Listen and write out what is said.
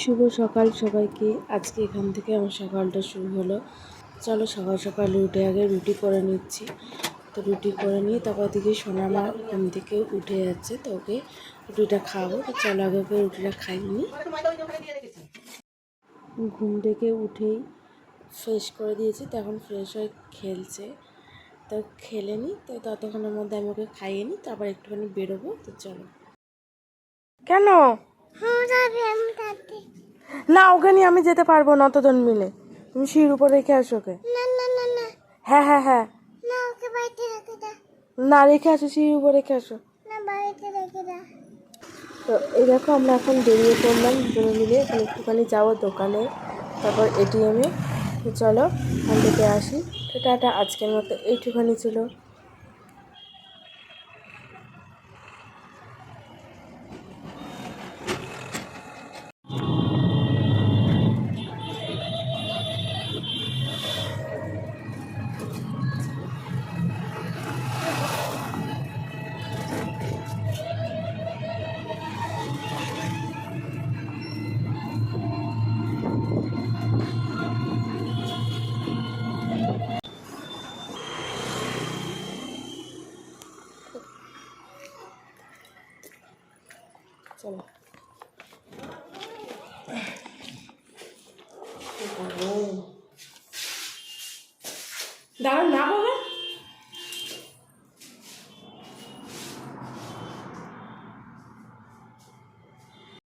শুভ সকাল সবাইকে। আজকে এখান থেকে আমার সকালটা শুরু হলো। চলো সকাল সকাল উঠে আগে রুটি করে নিচ্ছি। তো রুটি করে নিয়ে তারপর দিকে সোনামা ঘুম থেকে উঠে যাচ্ছে, তো ওকে রুটিটা খাবো। তো চলো আগে ওকে রুটিটা খাই নি। ঘুম থেকে উঠেই ফ্রেশ করে দিয়েছি, তো এখন ফ্রেশ হয়ে খেলছে। তো খেলে নি, তো ততক্ষণের মধ্যে আমি ওকে খাইয়ে নিই, তারপর একটুখানি বেরোবো। তো চলো। কেন না, ওকে নিয়ে আমি যেতে পারবো না অতজন মিলে। তুমি সিঁড়ির উপর রেখে আসো ওকে। হ্যাঁ হ্যাঁ হ্যাঁ, না রেখে আসো, সিঁড়ির উপর রেখে আসো। তো এই দেখো আমরা এখন বেরিয়ে পড়লাম দুজনে মিলে। এখন একটুখানি যাবো দোকানে, তারপর এটিএমে। তো চলো ওখান থেকে আসি। তো টাটা, আজকের মতো এইটুখানি ছিল। চলো দাঁড়ান না বাবা।